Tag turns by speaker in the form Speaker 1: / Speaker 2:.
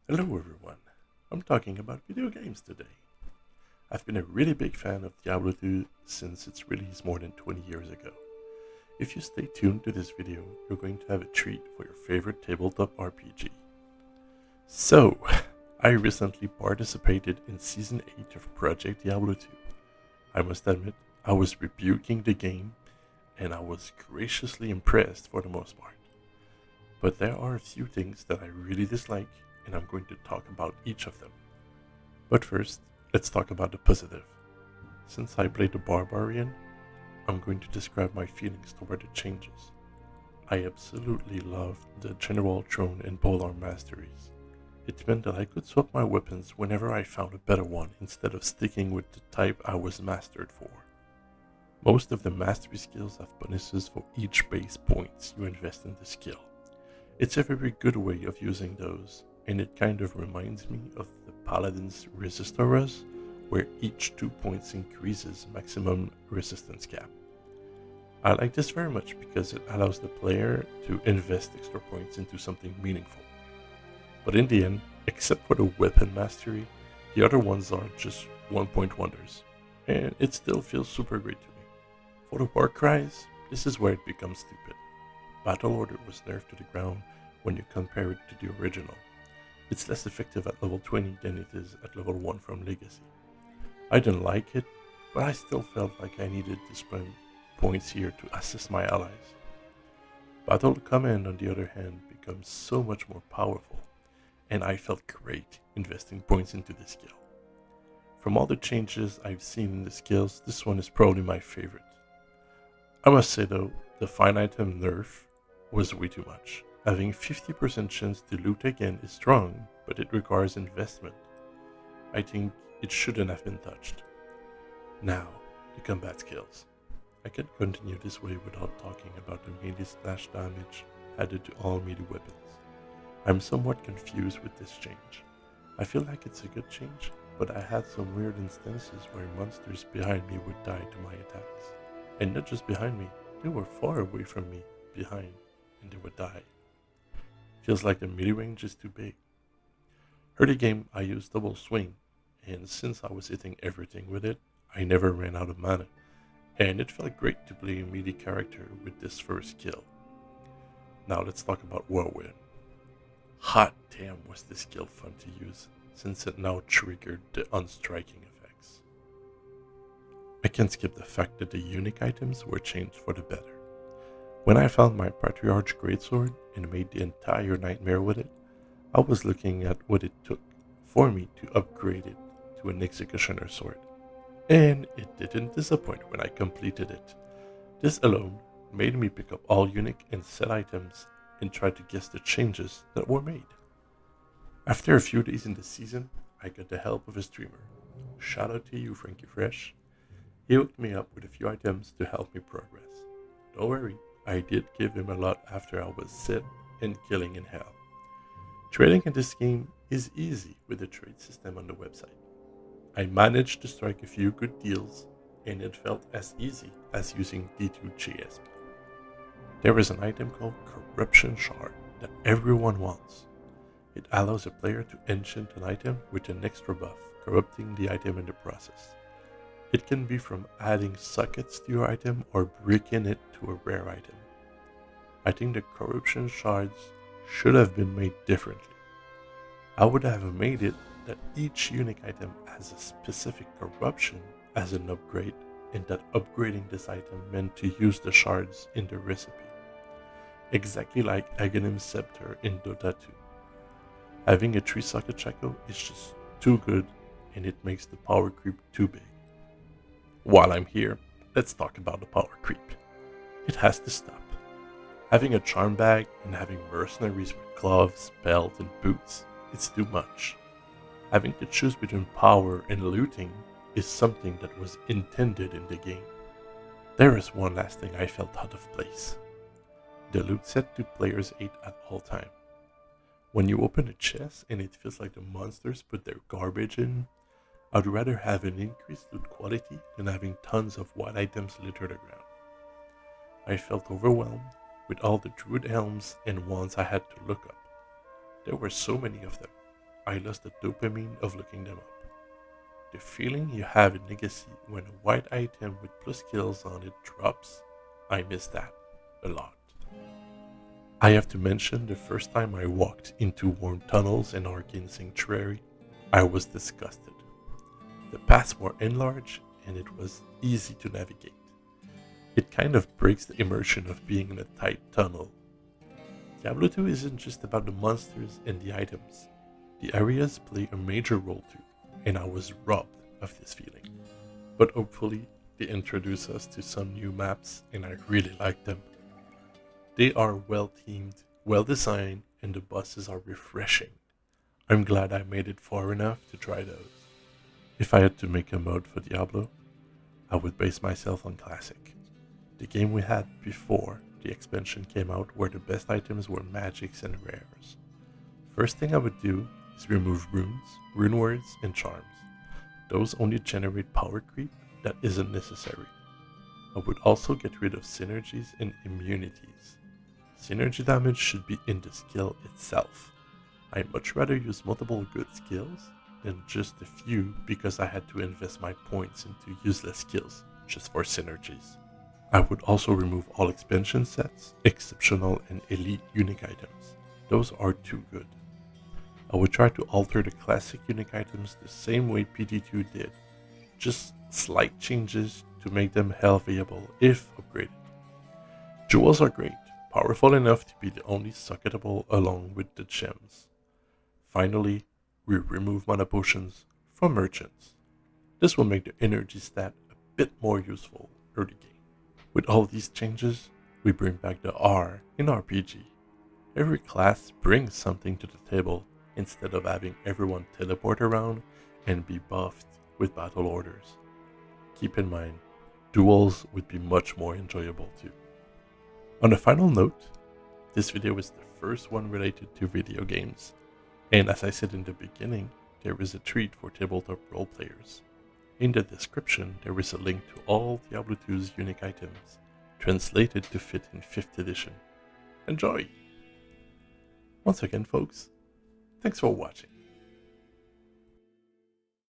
Speaker 1: Hello everyone. I'm talking about video games today. I've been a really big fan of Diablo 2 since its release more than 20 years ago. If you stay tuned to this video, you're going to have a treat for your favorite tabletop RPG. So, I recently participated in Season 8 of Project Diablo 2. I must admit, I was rebuking the game and I was graciously impressed for the most part. But there are a few things that I really dislike and I'm going to talk about each of them. But first, let's talk about the positive. Since I played the Barbarian, I'm going to describe my feelings toward the changes. I absolutely loved the General Throne and Polearm masteries. It meant that I could swap my weapons whenever I found a better one instead of sticking with the type I was mastered for. Most of the mastery skills have bonuses for each base points you invest in the skill. It's a very good way of using those, and it kind of reminds me of the Paladin's resist auras, where each 2 points increases maximum resistance cap. I like this very much because it allows the player to invest extra points into something meaningful. But in the end, except for the weapon mastery, the other ones are just 1 point wonders, and it still feels super great to me. For the war cries, this is where it becomes stupid. Battle Order was nerfed to the ground when you compare it to the original. It's less effective at level 20 than it is at level 1 from Legacy. I didn't like it, but I still felt like I needed to spend points here to assist my allies. Battle Command, on the other hand, becomes so much more powerful, and I felt great investing points into this skill. From all the changes I've seen in the skills, this one is probably my favorite. I must say though, the fine item nerf was way too much. Having 50% chance to loot again is strong, but it requires investment. I think it shouldn't have been touched. Now, the combat skills. I can continue this way without talking about the melee slash damage added to all melee weapons. I'm somewhat confused with this change. I feel like it's a good change, but I had some weird instances where monsters behind me would die to my attacks. And not just behind me, they were far away from me, behind, and they would die. Feels like the melee range is too big. Early game, I used double swing, and since I was hitting everything with it, I never ran out of mana, and it felt great to play a melee character with this first kill. Now let's talk about Whirlwind. Hot damn was this skill fun to use, since it now triggered the unstriking effects. I can skip the fact that the unique items were changed for the better. When I found my Patriarch Greatsword and made the entire nightmare with it, I was looking at what it took for me to upgrade it to an Executioner sword. And it didn't disappoint when I completed it. This alone made me pick up all unique and set items and try to guess the changes that were made. After a few days in the season, I got the help of a streamer. Shout out to you, Frankie Fresh. He hooked me up with a few items to help me progress. Don't worry, I did give him a lot after I was set and killing in hell. Trading in this game is easy with the trade system on the website. I managed to strike a few good deals, and it felt as easy as using D2 There is an item called Corruption Shard that everyone wants. It allows a player to enchant an item with an extra buff, corrupting the item in the process. It can be from adding sockets to your item or breaking it to a rare item. I think the corruption shards should have been made differently. I would have made it that each unique item has a specific corruption as an upgrade, and that upgrading this item meant to use the shards in the recipe. Exactly like Aghanim's Scepter in Dota 2. Having a 3 socket Chaco is just too good, and it makes the power creep too big. While I'm here, let's talk about the power creep. It has to stop. Having a charm bag and having mercenaries with gloves, belt, and boots, it's too much. Having to choose between power and looting is something that was intended in the game. There is one last thing I felt out of place. The loot set to players 8 at all time. When you open a chest and it feels like the monsters put their garbage in, I'd rather have an increased loot quality than having tons of wild items litter the ground. I felt overwhelmed with all the druid helms and wands I had to look up. There were so many of them. I lost the dopamine of looking them up. The feeling you have in Legacy when a white item with plus skills on it drops, I miss that a lot. I have to mention the first time I walked into warm tunnels in Arcane Sanctuary, I was disgusted. The paths were enlarged and it was easy to navigate. It kind of breaks the immersion of being in a tight tunnel. Diablo 2 isn't just about the monsters and the items. The areas play a major role too, and I was robbed of this feeling. But hopefully, they introduce us to some new maps, and I really like them. They are well themed, well designed, and the bosses are refreshing. I'm glad I made it far enough to try those. If I had to make a mode for Diablo, I would base myself on Classic. The game we had before the expansion came out where the best items were magics and rares. First thing I would do is remove runes, rune words, and charms. Those only generate power creep that isn't necessary. I would also get rid of synergies and immunities. Synergy damage should be in the skill itself. I'd much rather use multiple good skills than just a few because I had to invest my points into useless skills just for synergies. I would also remove all expansion sets, exceptional and elite unique items. Those are too good. I would try to alter the classic unique items the same way PD2 did, just slight changes to make them hell viable if upgraded. Jewels are great, powerful enough to be the only socketable along with the gems. Finally, we remove mana potions from merchants. This will make the energy stat a bit more useful early game. With all these changes, we bring back the R in RPG. Every class brings something to the table instead of having everyone teleport around and be buffed with battle orders. Keep in mind, duels would be much more enjoyable too. On a final note, this video is the first one related to video games, and as I said in the beginning, there is a treat for tabletop role players. In the description, there is a link to all Diablo 2's unique items, translated to fit in 5th edition. Enjoy! Once again folks, thanks for watching.